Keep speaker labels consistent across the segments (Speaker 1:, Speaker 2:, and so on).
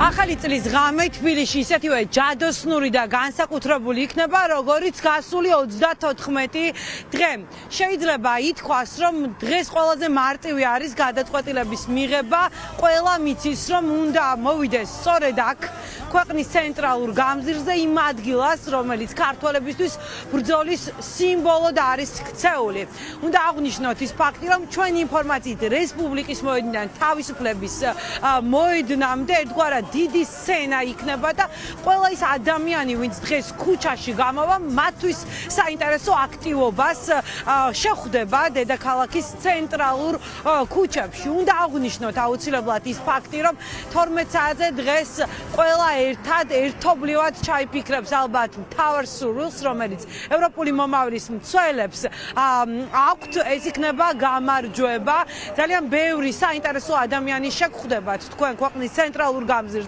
Speaker 1: ახალი წლის ღამე თბილისში ისეთივე ჯადოსნური და განსაკუთრებული იქნება, როგორიც გასული 34 დღე. შეიძლება ითქვას, რომ დღეს ყველაზე მარტივი არის გადაწყვეტილების მიღება. ყველა მიცის, რომ უნდა მოვიდეს სწორედ აქ, ქვეყნის ცენტრალურ გამზირზე, იმ ადგილას, რომელიც ქართველებისთვის ბრძოლის სიმბოლოდ არის ქცეული. უნდა აღვნიშნოთ ის ფაქტი, რომ ჩვენი ინფორმაციით რესპუბლიკის მოედნიდან თავისუფლების მოედნამდე ერთგვარად დიდი სცენა იქნება და ყველა ის ადამიანი, ვინც დღეს ქუჩაში გამოვა, მათთვის საინტერესო აქტივობას შეხვდება დედაქალაქის ცენტრალურ ქუჩებში. უნდა აღვნიშნოთ აუცილებლად ის ფაქტი, რომ 12 საათზე დღეს ყველა ერთად ერთობლივად ჩაიფიქრებს ალბათ მთავარ სურვილს, რომელიც ევროპული მომავლის მცველებს აქვთ, ეს იქნება გამარჯვება. ძალიან ბევრი საინტერესო ადამიანი შეგხვდებათ თქვენ ქვეყნის ცენტრალურ გამზირზე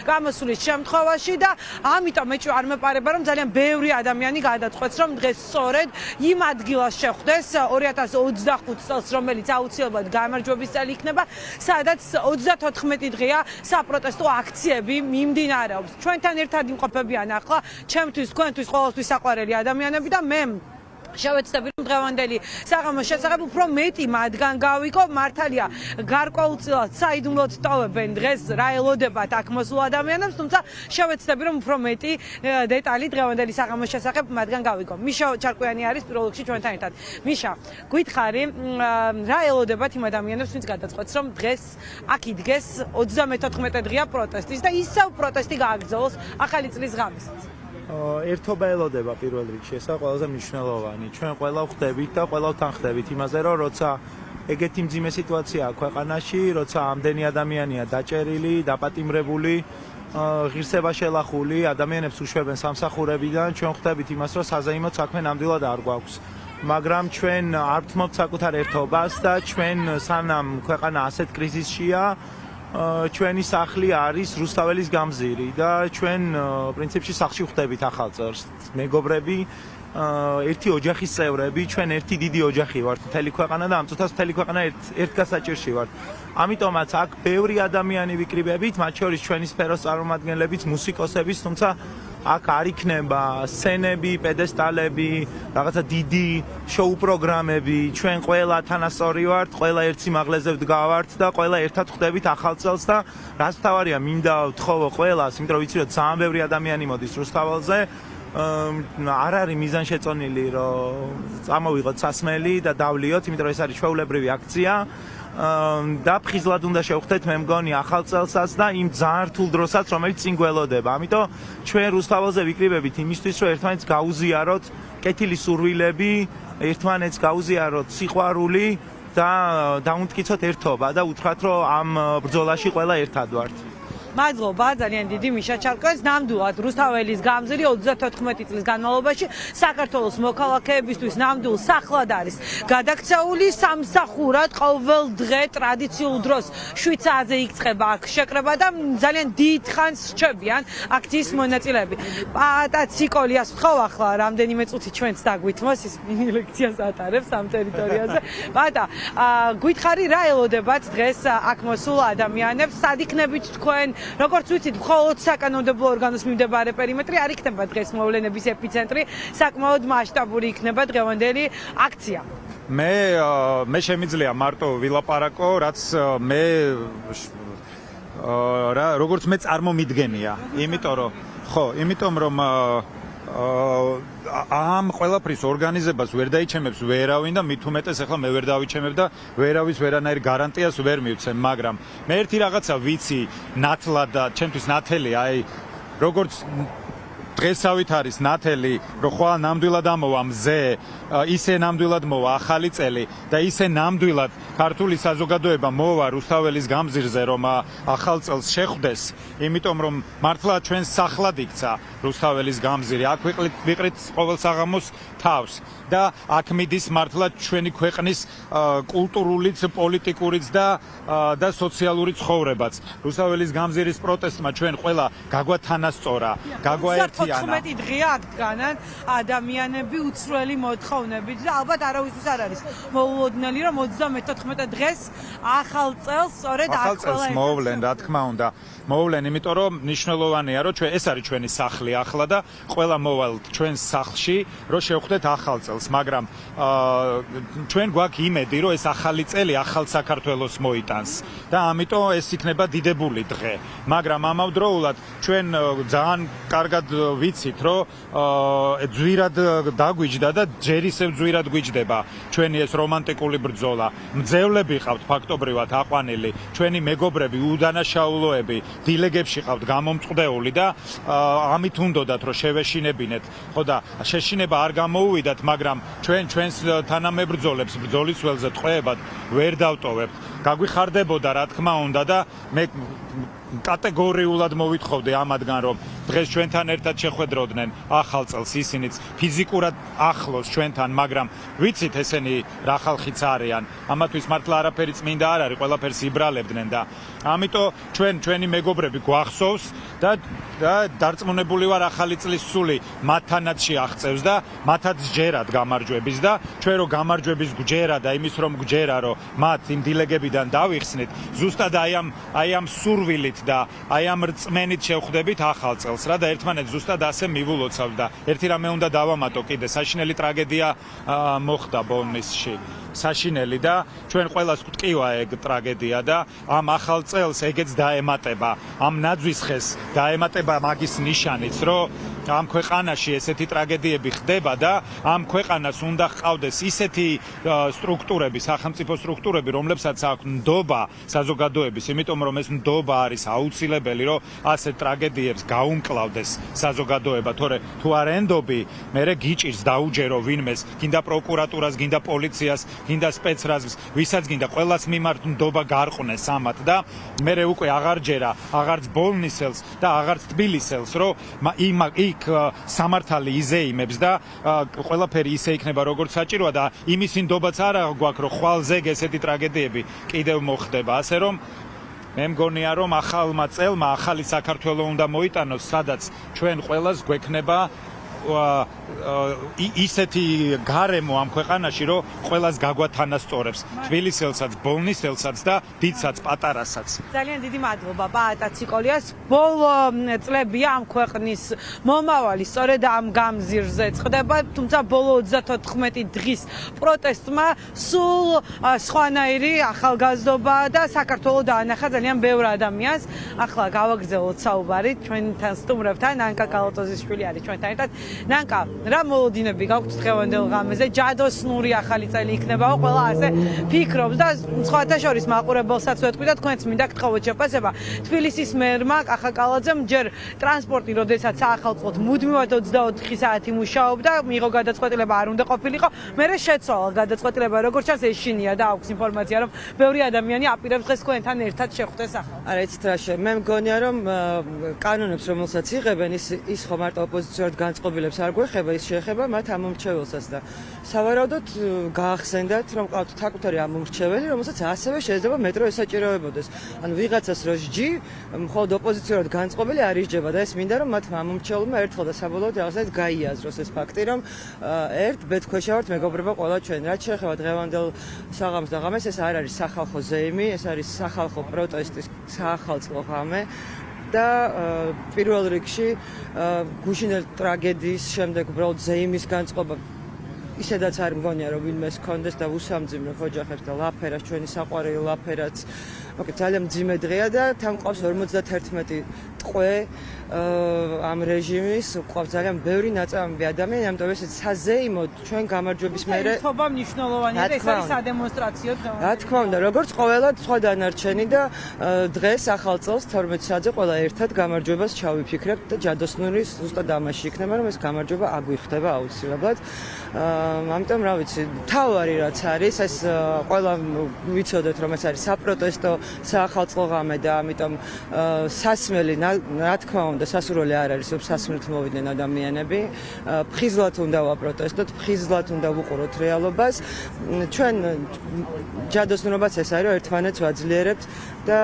Speaker 1: გამოსulis შემთხვევაში და ამიტომ მეჭი არ მეპარება, რომ ძალიან ბევრი ადამიანი გადაწყვეტს, რომ დღეს სწორედ იმ ადგილას შეხვდეს 2025 წელს, რომელიც აუცილებლად გამარჯვების წელი იქნება, სადაც 34 დღეა საპროტესტო აქციები მიმდინარეობს. ჩვენთან ერთად იმყოფებიან ახლა ჩემთვის, თქვენთვის, ყოველთვის საყვარელი ადამიანები და მე შევეცდები, რომ დღევანდელი საღამოს შესახებ უფრო მეტი მათგან გავიგო. მართალია, გარკვეულწილად საიდუმლოდ ტოვებენ დღეს რა ელოდებათ აქ მოსულ ადამიანებს, თუმცა შევეცდები, რომ უფრო მეტი დეტალი დღევანდელი საღამოს შესახებ მათგან გავიგო. მიშა ჩარკვიანი არის პირველ რიგში ჩვენთან ერთად. მიშა, გითხარი, რა ელოდებათ იმ ადამიანებს, ვინც გადაწყვეტს, რომ დღეს აქ იდგეს 34 დღეა პროტესტის და ისევ პროტესტი გააგრძელოს ახალი წლის ღამესაც?
Speaker 2: ერთობა ელოდება პირველ რიგში, ესა ყველაზე მნიშვნელოვანი. ჩვენ ყველა ვხდებით და ყველა ვთანხმდებით იმაზე, რომ როცა ეგეთი მძიმე სიტუაციაა ქვეყანაში, როცა ამდენი ადამიანია დაჭერილი, დაპატიმრებული, ღირსება შელახული, ადამიანებს უშვებენ სამსახურებიდან, ჩვენ ვხდებით იმას, რომ საზეიმო საქმე ნამდვილად არ გვაქვს. მაგრამ ჩვენ არ ვთმობთ საკუთარ ერთობას და ჩვენ სანამ ქვეყანა ასეთ კრიზისშია, ჩვენი სახლი არის რუსთაველის გამზირი და ჩვენ პრინციპში სახლში ვხდებით ახალ წელს. მეგობრები, ერთი ოჯახის წევრები, ჩვენ ერთი დიდი ოჯახი ვართ მთელი ქვეყანა და ამ წუთას მთელი ქვეყანა ერთ გასაჭირში ვართ. ამიტომაც აქ ბევრი ადამიანი ვიკრიბებით, მათ შორის ჩვენი სფეროს წარმომადგენლებიც, მუსიკოსებიც, თუმცა აქ არ იქნება სცენები, პედესტალები, რაღაცა დიდი შოუ პროგრამები. ჩვენ ყველა თანასწორი ვართ, ყველა ერთ სიმაღლეზე ვდგავართ და ყველა ერთად ვხდებით ახალ წელს და რაც მთავარია, მინდა ვთხოვო ყველას, იმიტომ რომ ვიცი, რომ ძალიან ბევრი ადამიანი მოდის რუსთაველზე. არ არის მიზანშეწონილი, რომ წამოვიღოთ სასმელი და დავლიოთ, იმიტომ რომ ეს არის ჩვეულებრივი აქცია. და ფხიზლად უნდა შევხვდეთ, მე მგონი, ახალ წელსაც და იმ ძალიან რთულ დროსაც, რომელიც წინ გველოდება. ამიტომ ჩვენ რუსთაველზე ვიკრიბებით იმისთვის, რომ ერთმანეთს გაუზიაროთ კეთილი სურვილები, ერთმანეთს გაუზიაროთ სიყვარული და დაუნტკიცოთ ერთობა და უთხრათ, რომ ამ ბრძოლაში ყველა ერთად ვართ.
Speaker 1: მადლობა, ძალიან დიდი მიშა ჩარკვეს. ნამდვილად რუსთაველის გამზირი 34 წლის განმავლობაში საქართველოს მოქალაქეებისთვის ნამდვილ სახლად არის გადაქცეული. სამსახურად ყოველ დღე ტრადიციულ დროს 7 საათზე იწყება აქ შეკრება და ძალიან დიდ ხანს რჩებიან აქციის მონაწილეები. პატა ციკოლიას ვთხოვ ახლა რამდენიმე წუთი ჩვენც დაგვითმოს, ის მინი ლექციას ატარებს ამ ტერიტორიაზე. პატა, გითხარი რა ელოდებათ დღეს აქ მოსულ ადამიანებს, სად იქნებით თქვენ? როგორც ვიცით, მხოლოდ საკანონმდებლო ორგანოს მიმდებარე პერიმეტრი არ იქნება დღეს მოვლენების ეპიცენტრი, საკმაოდ მასშტაბური იქნება დღევანდელი აქცია.
Speaker 3: მე შემიძლია მარტო ვილაპარაკო, რაც მე როგორც მე წარმომიდგენია, იმიტომ რომ ამ ყველაფრის ორგანიზებას ვერ დაიჩემებს ვერავინ და მით უმეტეს ახლა მე ვერ დავიჩემებ და ვერავის ვერანაირ გარანტიას ვერ მივცემ, მაგრამ მე ერთი რაღაცა ვიცი ნათლად და ჩემთვის ნათელი, აი როგორც დღესავით არის ნათელი, რომ ხვალ ნამდვილად ამოვა მზე, ისე ნამდვილად მოვა ახალი წელი და ისე ნამდვილად ქართული საზოგადოება მოვა რუსთაველის გამზირზე, რომ ახალ წელს შეხვდეს, იმიტომ რომ მართლა ჩვენ სახლად იქცა რუსთაველის გამზირი, აქ ვიყრით ყოველ საღამოს თავს და აქ მიდის მართლა ჩვენი ქვეყნის კულტურულიც, პოლიტიკურიც და სოციალური ცხოვრებაც. რუსთაველის გამზირის პროტესტმა ჩვენ ყველა გაგვათანასწორა, გაგვაერთიანა. მესიანა.
Speaker 1: 14 დღეა აქ ადამიანები უცვლელი მოთხოვნებით და ალბათ არავისთვის არ არის მოულოდნელი რომ 13-14 დღეს ახალ წელს სწორედ აქ
Speaker 3: ახალ წელს მოვლენ რა თქმა უნდა მოვლენ იმიტომ რომ მნიშვნელოვანია რომ ეს არის ჩვენი სახლი ახლა და ყველა მოვალთ ჩვენს სახლში რომ შევხვდეთ ახალ წელს მაგრამ ჩვენ გვაქვს იმედი რომ ეს ახალი წელი ახალ საქართველოს მოიტანს და ამიტომ ეს იქნება დიდებული დღე მაგრამ ამავდროულად ჩვენ ძალიან კარგად ვიცით რომ ძვირად დაგვიჯდა და ჯერ ისევ ძვირად გვიჯდება ჩვენი ეს რომანტიკული ბრძოლა მძევლები ყავთ ფაქტობრივად აყვანილი ჩვენი მეგობრები უდანაშაულოები დილეგებში ყავთ გამომწყდეული და ამით უნდოდათ რომ შევეშინებინეთ ხო და შეშინება არ გამოუვიდათ მაგრამ ჩვენს თანამებრძოლებს ბრძოლის ველზე ტყვეებად ვერ დავტოვებთ გაგვიხარდებოდა რა თქმა უნდა და მე კატეგორიულად მოვითხოვდი ამათგან რომ დღეს ჩვენთან ერთად შეხვედროდნენ ახალ წელს ისინიც ფიზიკურად ახლოს ჩვენთან მაგრამ ვიცით ესენი რა ხალხიც არიან ამათვის მართლა არაფერი წმინდა არ არის ყველაფერს იბრალებდნენ და ამიტომ ჩვენი მეგობრები გვახსოვს და დარწმუნებული ვარ ახალი წლის სული მათთანაც შეაღწევს და მათაც ჯერად გამარჯვების და ჩვენ რომ გამარჯვების გვჯერა და იმის რომ გვჯერა რომ მათ იმ დილეგებიდან დავიხსნით ზუსტად აი ამ სურვილით და აი ამ რწმენით შევხვდებით ახალ წელს რა და ერთმანეთს ზუსტად ასე მივულოცავ და ერთი რამე უნდა დავამატო კიდე საშინელი ტრაგედია მოხდა ბოლნისში საშინელი და ჩვენ ყველას გვტკივა ეგ ტრაგედია და ამ ახალ წელს ეგეც დაემატება ამ ნაძვის ხეს დაემატება მაგის ნიშანიც რომ ამ ქვეყანაში ესეთი ტრაგედიები ხდება და ამ ქვეყანას უნდა ჰყავდეს ისეთი სტრუქტურები სახელმწიფო სტრუქტურები რომლებსაც აქვს ნდობა საზოგადოების იმიტომ რომ ეს ნდობა არის აუცილებელი რომ ასე ტრაგედიებს გაუმკლავდეს საზოგადოება თორე თუ არ ენდობი მერე გიჭირს დაუჯერო ვინმეს გინდა პროკურატურას გინდა პოლიციას გინდა სპეცრაზს ვისაც გინდა ყველას მიმართ ნდობა გარყვნეს ამათ და მერე უკვე აღარ ჯერა აღარც ბოლნისელს და აღარც თბილისელს რომ იქ სამართალი იზეიმებს და ყველაფერი ისე იქნება როგორც საჭიროა და იმისი ნდობაც არა გვაქვს რომ ხვალ ზეგ ესეთი ტრაგედიები კიდევ მოხდება ასე რომ მე მგონია რომ ახალმა წელმა ახალი საქართველო უნდა მოიტანოს სადაც ჩვენ ყველას გვექნება ისეთი გარემო ამ ქვეყანაში რომ ყველას გაგვათანასწორებს თბილისელსაც ბოლნისელსაც და დიდსაც პატარასაც
Speaker 1: ძალიან დიდი მადლობა პაატა ციკოლიას ბოლო წლებია ამ ქვეყნის მომავალი სწორედ ამ გამზირზე წყდება თუმცა ბოლო 34 დღის პროტესტმა სულ სხვანაირი ახალგაზრდობა და საქართველოს დაანახა ძალიან ბევრ ადამიანს ახლა გავაგრძელოთ საუბარი ჩვენთან სტუმრებთან ნანკა კალოტოზიშვილი არის ჩვენთან ერთად ნანკა რა მოლოდინები გაქვთ დღევანდელ ღამეზე ჯადოსნური ახალი წელი იქნებაო ყველა ასე ფიქრობს და სხვათა შორის მაყურებელსაც ვეთქვი და თქვენც მინდა გთხოვოთ შეფასება თბილისის მერმა კახაკალაძემ ჯერ ტრანსპორტი როდესაც საახალწლოდ მუდმივად 24 საათი მუშაობდა მიიღო გადაწყვეტილება არ უნდა ყოფილიყო მერე შეცვალა გადაწყვეტილება როგორც ჩანს ეშინია და აქვს ინფორმაცია რომ ბევრი ადამიანი აპირებს დღეს თქვენთან ერთად შეხვდეს ახლა
Speaker 4: არა იცით რა მე მგონია რომ კანონებს რომელსაც იღებენ ის ხომ მარტო ოპოზიციურად განწყობილებს არ გვეხება ის შეეხება მათ ამომრჩეველსაც და სავარაუდოდ გაახსენდათ რომ ყავთ საკუთარი ამომრჩეველი რომელსაც ასევე შეიძლება მეტრო ესაჭიროებოდეს ანუ ვიღაცას რო სჯი მხოლოდ ოპოზიციურად განწყობილი არ ისჯება და ეს მინდა რომ მათ ამომრჩეველმა ერთხელ და საბოლოოდ რაღაცნაირად გაიაზროს ეს ფაქტი რომ ერთ ბედქვეშა ვართ მეგობრებო ყველა ჩვენ რაც შეეხება დღევანდელ საღამოს და ღამეს ეს არ არის სახალხო ზეიმი ეს არის სახალხო პროტესტის საახალწლო ღამე და პირველ რიგში გუშინელ ტრაგედიის შემდეგ უბრალოდ ზეიმის განწყობა ისედაც არ მგონია რომ ვინმეს ჰქონდეს და უსამძიმრებ ოჯახებს და ლაფერას ჩვენი საყვარელი ლაფერაც ძალიან მძიმე დღეა და თან ყავს 51 ტყვე ამ რეჟიმის ყავს ძალიან ბევრი ნაწამი ადამიანი ამიტომ ეს საზეიმოდ ჩვენ გამარჯვების მერე
Speaker 1: ერთობა მნიშვნელოვანია და ეს არის სადემონსტრაციო დღევანდელი
Speaker 4: რა თქმა უნდა როგორც ყოველად სხვა დანარჩენი და დღეს ახალ წელს 12 საათზე ყველა ერთად გამარჯვებას ჩავიფიქრებთ და ჯადოსნური ზუსტად ამაში იქნება რომ ეს გამარჯვება აგვიხდება აუცილებლად ამიტომ რა ვიცი თავარი რაც არის ეს ყველა ვიცოდეთ რომ ეს არის საპროტესტო საახალწლო ღამე და ამიტომ სასმელი რა თქმა უნდა სასურველი არ არის რომ სასმელთ მოვიდნენ ადამიანები ფხიზლად უნდა ვაპროტესტოთ ფხიზლად უნდა ვუყუროთ რეალობას ჩვენ ჯადოსნურობას ეს არის რომ ერთმანეთს ვაძლიერებთ და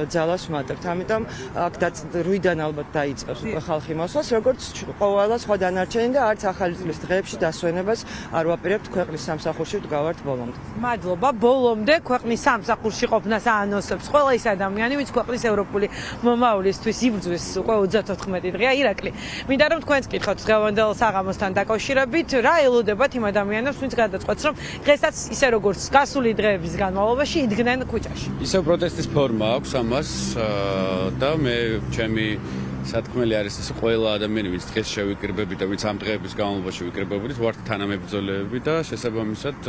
Speaker 4: ძალას ვმატებთ. ამიტომ აქ 8-დან ალბათ დაიწყებს უკვე ხალხი მოსვლას, როგორც ყველა სხვა დანარჩენი და არც ახალი წლის დღეებში დასვენებას არ ვაპირებთ ქვეყნის სამსახურში ვდგავართ ბოლომდე.
Speaker 1: მადლობა. ბოლომდე ქვეყნის სამსახურში ყოფნას აანონსებს ყველა ის ადამიანი, ვინც ქვეყნის ევროპული მომავლისთვის იბრძვის უკვე 34 დღეა. ირაკლი, მინდა რომ თქვენც კითხოთ დღევანდელ საღამოსთან დაკავშირებით, რა ელოდებათ იმ ადამიანებს, ვინც გადაწყვეტს, რომ დღესაც ისე როგორც გასული დღეების განმავლობაში იდგნენ ქუჩაში.
Speaker 5: ისევ პროტესტის ფორმა აქვს ამას და მე ჩემი სათქმელი არის ეს ყველა ადამიანი, ვინც დღეს შევიკრიბები და ვინც ამ დღეების განმავლობაში ვიკრიბებოდით, ვართ თანამებრძოლეები და შესაბამისად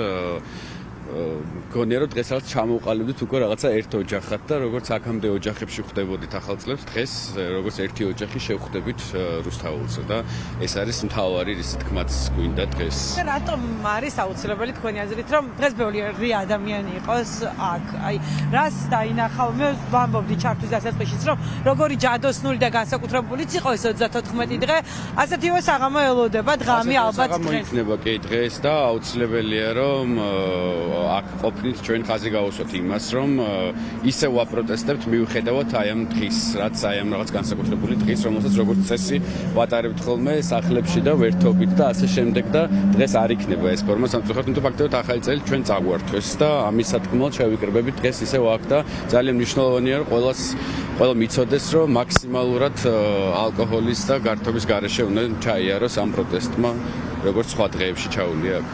Speaker 5: გონია რომ დღესაც ჩამოვყალიბდით უკვე რაღაცა ერთ ოჯახად და როგორც აქამდე ოჯახებში ხვდებოდით ახალ წლებს, დღეს როგორც ერთი ოჯახი შევხვდებით რუსთაველზე და ეს არის მთავარი რის თქმაც გვინდა დღეს.
Speaker 1: რატომ არის აუცილებელი თქვენი აზრით, რომ დღეს ბევრი ადამიანი იყოს აქ? აი, რას დაინახავ? მე ვამბობდი ჩართვის დასაწყისშიც, რომ როგორი ჯადოსნური და განსაკუთრებულიც იყო ეს 34 დღე, ასეთივე საღამო ელოდება დღამი ალბათ დღეს.
Speaker 5: იქნება კი დღეს და აუცილებელია რომ აქ ყოფნით ჩვენ ხაზი გავუსვათ იმას, რომ ისე ვაპროტესტებთ მიუხედავად აი ამ დღის, რაც აი ამ რაღაც განსაკუთრებული დღის, რომელსაც როგორც წესი ვატარებთ ხოლმე სახლებში და ვერთობით და ასე შემდეგ და დღეს არ იქნება ეს ფორმა სამწუხაროდ, თუმცა ფაქტობრივად ახალი წელი ჩვენ წაგვართვეს და ამის სათქმელად შევიკრიბებით დღეს ისევ აქ და ძალიან მნიშვნელოვანია რომ ყველა მიცოდეს, რომ მაქსიმალურად ალკოჰოლის და გართობის გარეშე უნდა ჩაიაროს ამ პროტესტმა. როგორც სხვა დღეებში ჩაულია აქ.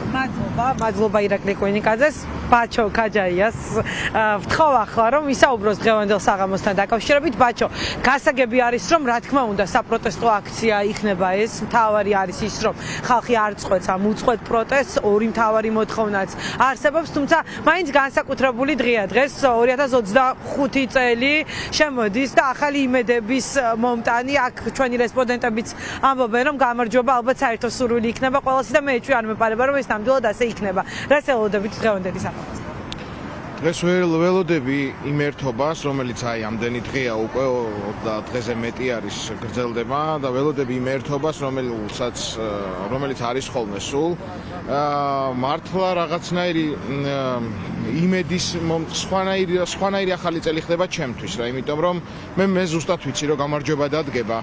Speaker 1: მადლობა ირაკლი კუინიკაძეს, ბაჩო ქაჯაიას. ვთხოვ ახლა რომ ისაუბროს დღევანდელ საღამოსთან დაკავშირებით. ბაჩო, გასაგები არის რომ რა თქმა უნდა საპროტესტო აქცია იქნება ეს. მთავარი არის ის რომ ხალხი არ წყვეტს ამ უწყვეტ პროტესტს, ორი მთავარი მოთხოვნაც არსებობს, თუმცა მაინც განსაკუთრებული დღეა დღეს 2025 წელი შემოდის და ახალი იმედების მომტანი აქ ჩვენი რესპონდენტებიც ამბობენ რომ გამარჯვება ალბათ საერთო სურვილი იქნება ყველასი და მე ეჭვი არ მეპარება რომ ეს ნამდვილად ასე იქნება. რას ელოდებით დღევანდელი საღამოს?
Speaker 6: დღეს ველოდები იმ ერთობას, რომელიც აი ამდენი დღეა უკვე 30 დღეზე მეტი არის გრძელდება და ველოდები იმ ერთობას, რომელიც არის ხოლმე სულ მართლა რაღაცნაირი იმედის სხვანაირი ახალი წელი ხდება ჩემთვის რა, იმიტომ რომ მე ზუსტად ვიცი რომ გამარჯვება დადგება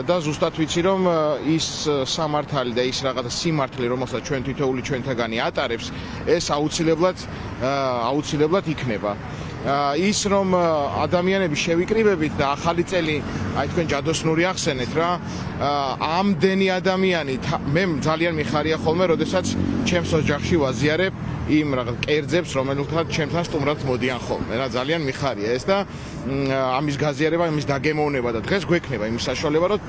Speaker 6: და ზუსტად ვიცი რომ ის სამართალი და ის რაღაცა სიმართლე, რომელსაც ჩვენ თითოეული ჩვენთაგანი ატარებს, ეს აუცილებლად იქნება. ის რომ ადამიანები შევიკრიბებით და ახალი წელი აი თქვენ ჯადოსნური ახსენეთ რა, ამდენი ადამიანი მე ძალიან მიხარია ხოლმე, როდესაც ჩემს ოჯახში ვაზიარებ იმ რაღაც კერძებს, რომელთაც ჩემთან სტუმრად მოდიან ხოლმე რა, ძალიან მიხარია ეს და ამის გაზიარება, ამის დაგემოვნება და დღეს გვექნება იმის საშუალება, რომ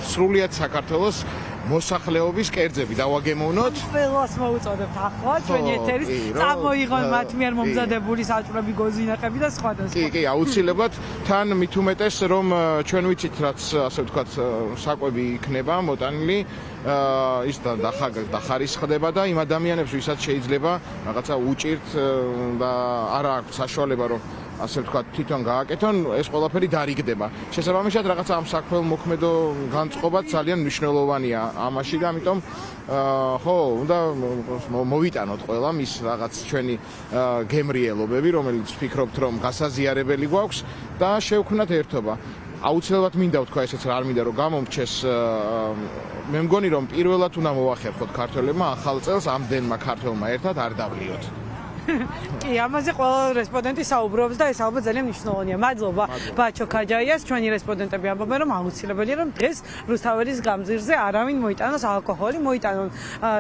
Speaker 6: სრულიად საქართველოს მოსახლეობის კერძები დავაგემოვნოთ.
Speaker 1: ყველას მოუწოდებთ ახლა ჩვენი ეთერის წამოიღონ მათ მიერ მომზადებული საჭმელი გოზინაყები და სხვა და სხვა.
Speaker 6: კი, აუცილებლად თან მით უმეტეს რომ ჩვენ ვიცით რაც ასე ვთქვათ საკვები იქნება მოტანილი ის დახარისხდება და იმ ადამიანებს ვისაც შეიძლება რაღაცა უჭირთ და არა აქვს საშუალება რომ ასე ვთქვათ თვითონ გააკეთონ, ეს ყველაფერი დარიგდება. შესაბამისად რაღაცა ამ საქველმოქმედო განწყობაც ძალიან მნიშვნელოვანია ამაში და ამიტომ ხო, უნდა მოვიტანოთ ყველა მის რაღაც ჩვენი გემრიელობები, რომელიც ვფიქრობთ რომ გასაზიარებელი გვაქვს და შევქმნათ ერთობა. აუცილებლად მინდა ვთქვა ესეც რა არ მინდა რომ გამომრჩეს მე მგონი რომ პირველად უნდა მოახერხოთ ქართველებმა ახალ წელს ამდენმა ქართველმა ერთად არ დავლიოთ.
Speaker 1: კი, ამაზე ყველა რესპონდენტი საუბრობს და ეს ალბათ ძალიან მნიშვნელოვანია. მადლობა ბაჩო ქაჯაიას, ჩვენი რესპონდენტები ამბობენ რომ აუცილებელია რომ დღეს რუსთაველის გამზირზე არავინ მოიტანოს ალკოჰოლი, მოიტანონ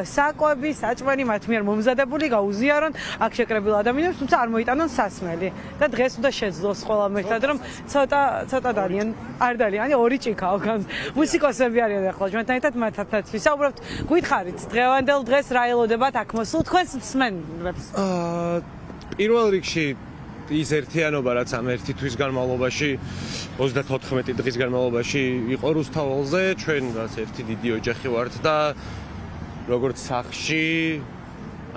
Speaker 1: საკვები, საჭმელი მათ მიერ მომზადებული, გაუზიარონ აქ შეკრებილ ადამიანებს, თუმცა არ მოიტანონ სასმელი. და დღეს უნდა შეძლოს ყველამ ერთად რომ ცოტა დალიან ორი ჭიქაო განს. მუსიკოსები არიან ახლა ჩვენთან ერთად მათთან ვისაუბრებთ. გითხარით დღევანდელ დღეს რა ელოდებათ აქ მოსულ თქვენს მსმენელებს?
Speaker 7: პირველ რიგში ის ერთიანობა, რაც ამ ერთი თვის განმავლობაში 34 დღის განმავლობაში იყო რუსთაველზე, ჩვენ რაც ერთი დიდი ოჯახი ვართ და როგორც სახლში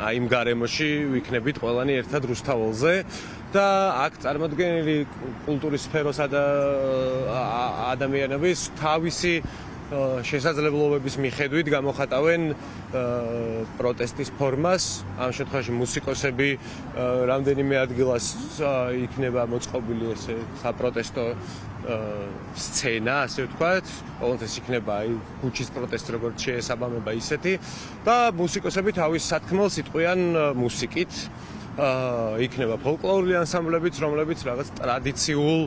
Speaker 7: აი იმ გარემოში ვიქნებით ყველანი ერთად რუსთაველზე და აქ წარმოდგენილი კულტურის სფეროს ადამიანების თავისი შესაძლებლობების მიხედვით გამოხატავენ პროტესტის ფორმას. ამ შემთხვევაში მუსიკოსები რამდენიმე ადგილას იქნება მოწყობილი ესე საპროტესტო სცენა, ასე ვთქვათ. ყოველთვის იქნება აი ქუჩის პროტესტი, როგორც შეესაბამება ისეთი და მუსიკოსები თავის სათქმელს იტყვიან მუსიკით. იქნება ფოლკლორული ანსამბლებიც, რომლებიც რაღაც ტრადიციულ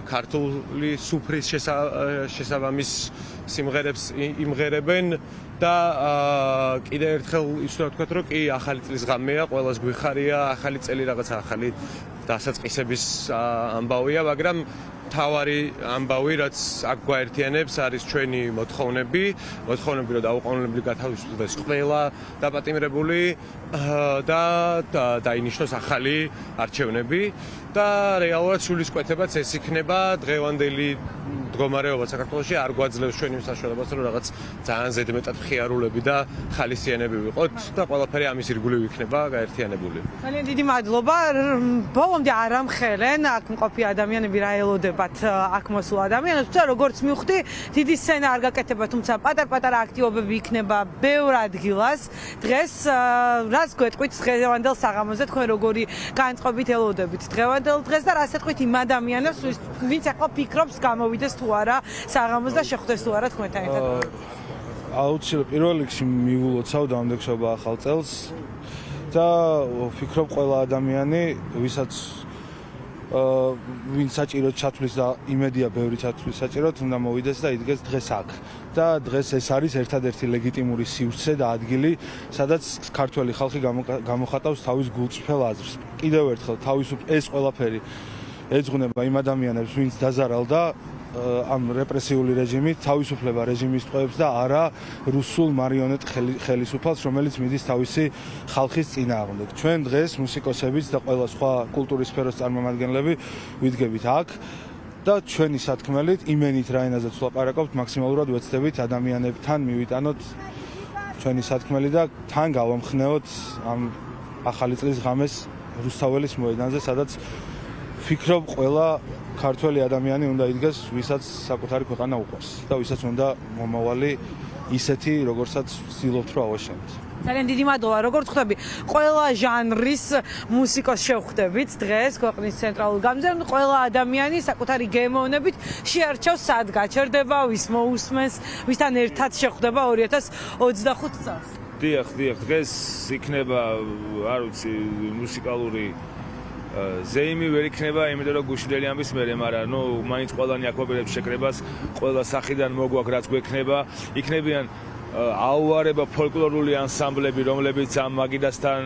Speaker 7: ქართული სუფრის შესაბამის სიმღერებს იმღერებენ და კიდევ ერთხელ ის ვთქვათ, რომ კი ახალი წლის ღამეა, ყველას გვიხარია, ახალი წელი რაღაც ახალი დასაწყისების ამბავია, მაგრამ თავარი ამბავი, რაც აქ გვაერთიანებს, არის ჩვენი მოთხოვნები, რომ დაუყოვნებლივ გათავისუფლდეს ყველა დაპატიმრებული და დაინიშნოს ახალი არჩევნები და რეალურად სულისკვეთებაც ეს იქნება დღევანდელი მდგომარეობა საქართველოში არ გვაძლევს ჩვენი საშუალებას, რომ რაღაც ძალიან ზედმეტად ხიარულები და ხალისიანები ვიყოთ და ყველაფერი ამის ირგვლივ იქნება გაერთიანებული.
Speaker 1: ძალიან დიდი მადლობა. ბოლომდე არ ამხელენ აქ მყოფი ადამიანები რა ელოდებათ აქ მოსულ ადამიანებს, თუმცა როგორც მივხვდი, დიდი სცენა არ გაკეთება, თუმცა პატარ-პატარა აქტივობები იქნება ბევრ ადგილას. დღეს რას გვეტყვით დღევანდელ საღამოზე, თქვენ როგორი განწყობით ელოდებით დღევანდელ დღეს და რასაც ყვით იმ ადამიანებს, ვინც ახლა ფიქრობს გამოვიდეს თუ არა საღამოს და შეხვდეს თუ არა თქვენთან ერთად.
Speaker 2: აუცილებლად პირველ რიგში მივულოცავ დამდეგშობა ახალ წელს და ვფიქრობ ყველა ადამიანი, ვინც საჭიროდ ჩათვლის და იმედია ბევრი ჩათვლის საჭიროდ, უნდა მოვიდეს და იდგეს დღეს აქ. და დღეს ეს არის ერთადერთი ლეგიტიმური სივრცე და ადგილი, სადაც ქართველი ხალხი გამოხატავს თავის გულწრფელ აზრს. კიდევ ერთხელ ეს ყველაფერი ეძღვნება იმ ადამიანებს, ვინც დაზარალდა ამ რეპრესიული რეჟიმით, თავისუფლება რეჟიმის ტყვეებს და არა რუსულ მარიონეტ ხელისუფალს, რომელიც მიდის თავისი ხალხის წინააღმდეგ. ჩვენ დღეს მუსიკოსებიც და ყველა სხვა კულტურის სფეროს წარმომადგენლები ვიდგებით აქ და ჩვენი სათქმელით, იმენით რა ენაზეც ვლაპარაკობთ, მაქსიმალურად ვეცდებით ადამიანებთან მივიტანოთ ჩვენი სათქმელი და თან გავამხნეოთ ამ ახალი წლის ღამეს რუსთაველის მოედანზე, სადაც ვფიქრობ ყველა ქართველი ადამიანი უნდა იდგეს, ვისაც საკუთარი ქვეყანა უყვარს და ვისაც უნდა მომავალი ისეთი, როგორცაც ვცდილობთ რომ ავაშენოთ.
Speaker 1: ძალიან დიდი მადლობა. როგორც ხვდები, ყველა ჟანრის მუსიკოს შევხვდებით დღეს ქვეყნის ცენტრალურ გამზირზე. ყველა ადამიანი საკუთარი გემოვნებით შეარჩევს სად გაჩერდება, ვის მოусმენს, ვისთან ერთად შეხვდება 2025 წელს.
Speaker 8: დიახ, დღეს იქნება, არ ვიცი, მუსიკალური ზეიმი ვერ იქნება, იმიტომ რომ გუშინდელი ამბის მერე, მაგრამ მაინც ყველანი აკმაყოფილებს შეკრებას, ყველა სახიდან მოგვაქვს რაც გვექნება, იქნებიან აუარება ფოლკლორული ანსამბლები, რომლებიც ამ მაგიდასთან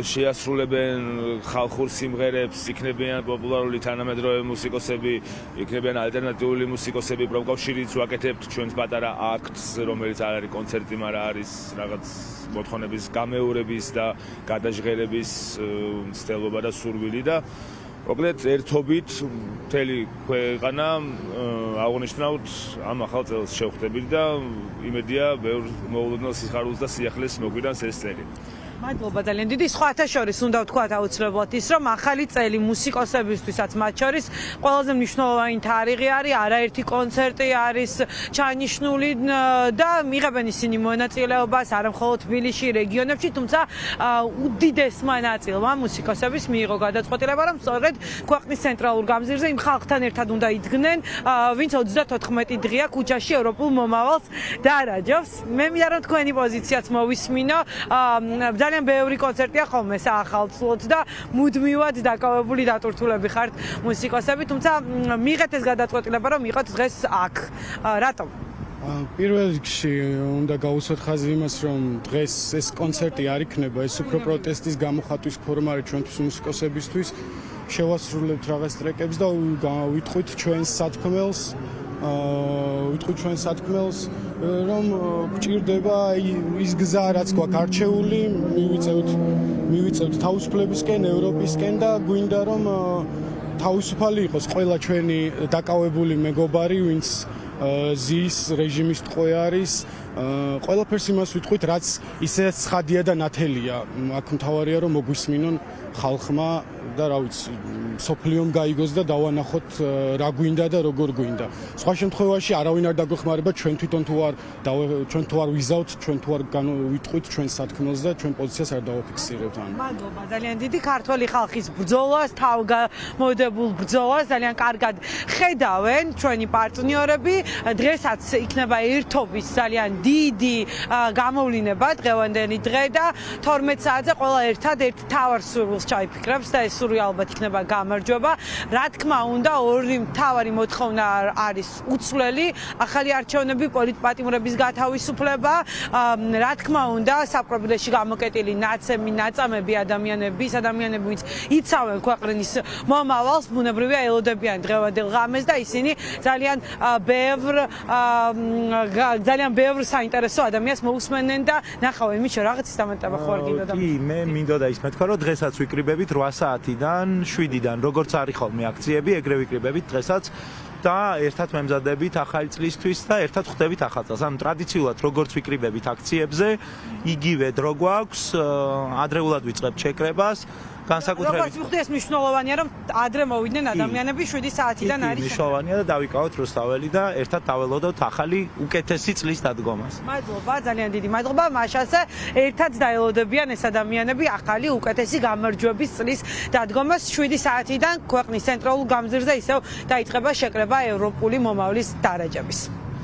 Speaker 8: შეასრულებენ ხალხურ სიმღერებს, იქნებიან პოპულარული თანამედროვე მუსიკოსები, იქნებიან ალტერნატიული მუსიკოსები, პროფკავშირიც ვაკეთებთ ჩვენს პატარა აქტს, რომელიც არ არის კონცერტი, მაგრამ არის რაღაც მოთხოვნების გამეორების და გადაჟღერების მცდელობა და სურვილი და მოკლედ ერთობით მთელი ქვეყანა აღნიშნავთ ამ ახალ წელს შევხვდებით და იმედია ბევრ მოულოდნელ სიხარულს და სიახლეს მოგვიდანს ეს წელი.
Speaker 1: მადლობა ძალიან დიდი. სხვათა შორის უნდა ვთქვათ აუცილებლად ის, რომ ახალი წელი მუსიკოსებისთვისაც მათ შორის ყველაზე მნიშვნელოვანი თარიღი არის, არაერთი კონცერტი არის ჩანიშნული და მიიღებენ ისინი მონაწილეობას არა მხოლოდ თბილისში, რეგიონებში, თუმცა უდიდესმა ნაწილმა მუსიკოსების მიიღო გადაწყვეტილება, რომ სწორედ ქვეყნის ცენტრალურ გამზირზე იმ ხალხთან ერთად უნდა იდგნენ, ვინც 34 დღეა ქუჩაში ევროპულ მომავალს დაარაჯავს. მე მინდა რომ თქვენი პოზიციაც მოვისმინო. ძალიან ბევრი კონცერტია ხოლმე საახალწლოდ და მუდმივად დაკავებული დატვირთულები ხართ მუსიკოსები, თუმცა მიიღეთ ეს გადაწყვეტილება, რომ იყოთ დღეს აქ. რატომ?
Speaker 9: პირველ რიგში უნდა გავუსვათ ხაზი იმას, რომ დღეს ეს კონცერტი არ იქნება, ეს უფრო პროტესტის გამოხატვის ფორმა არის ჩვენთვის მუსიკოსებისთვის. შევასრულებთ რაღაც ტრეკებს და ვიტყვით ჩვენს სათქმელს, რომ გჭირდება ის გზა, რაც გვაქვს არჩეული, მივიწევთ თავისუფლებისკენ, ევროპისკენ და გვინდა რომ თავისუფალი იყოს ყველა ჩვენი დაკავებული მეგობარი, ვინც ზის რეჟიმის ტყვე არის ყველაფერს იმას ვიტყვით რაც ისედაც ცხადია და ნათელია აქ მთავარია რომ მოგვისმინონ ხალხმა და რა ვიცი სოფლიომ გაიგოს და დავანახოთ რა გვინდა და როგორ გვინდა სხვა შემთხვევაში არავინ არ დაგვეხმარება ჩვენ თვითონ თუ არ ვიზავთ ჩვენ თუ არ ვიტყვით ჩვენ სათქმელს და ჩვენ პოზიციას არ დავაფიქსირებთ ან
Speaker 1: მადლობა ძალიან დიდი ქართველი ხალხის ბრძოლას თავგამოდებულ ბრძოლას ძალიან კარგად ხედავენ ჩვენი პარტნიორები დღესაც იქნება ერთობის ძალიან დიდი გამოვლინება დღევანდელი დღე და 12 საათზე ყველა ერთად ერთ თავარ სურვილს ჩაიფიქრებს და ეს სურვილი ალბათ იქნება გამარჯვება. რა თქმა უნდა, ორი მთავარი მოთხოვნა არის უცვლელი, ახალი არჩევნები, პოლიტპატიმრების გათავისუფლება, რა თქმა უნდა, საპრობილეში გამოკეტილი ნაწამები ადამიანები, ვინც იცავენ ქვეყნის მომავალს, ბუნებრივია ელოდებიან დღევანდელ ღამეს და ისინი ძალიან ბევრ საინტერესო ადამიანს მოусმენენ და ნახავენ მის რაღაცის დამატება ხო არ გინდა და
Speaker 2: კი მე მინდოდა ის მეთქვა რომ დღესაც ვიკრიბებით 8 საათიდან 7-დან როგორც არის ხოლმე აქციები ეგრე ვიკრიბებით დღესაც და ერთად მემზადებით ახალი წლისთვის და ერთად ხვდებით ახალ წელს. ანუ ტრადიციულად როგორც ვიკრიბებით აქციებზე, იგივე დრო გვაქვს, ადრეულად ვიწყებთ შეკრებას.
Speaker 1: როგორც ვიხდი ეს მნიშვნელოვანია რომ ადრე მოვიდნენ ადამიანები 7 საათიდან არის
Speaker 2: მნიშვნელოვანია და დავიკავოთ რუსთაველი და ერთად დაველოდოთ ახალი უკეთესი წლის დადგომას.
Speaker 1: მადლობა, ძალიან დიდი მადლობა. მაშასე ერთად დაელოდებიან ეს ადამიანები ახალი უკეთესი გამარჯვების წლის დადგომას 7 საათიდან ქვეყნის ცენტრალურ გამზირზე ისევ დაიწყება შეკრება ევროპული მომავლის დარაჯების.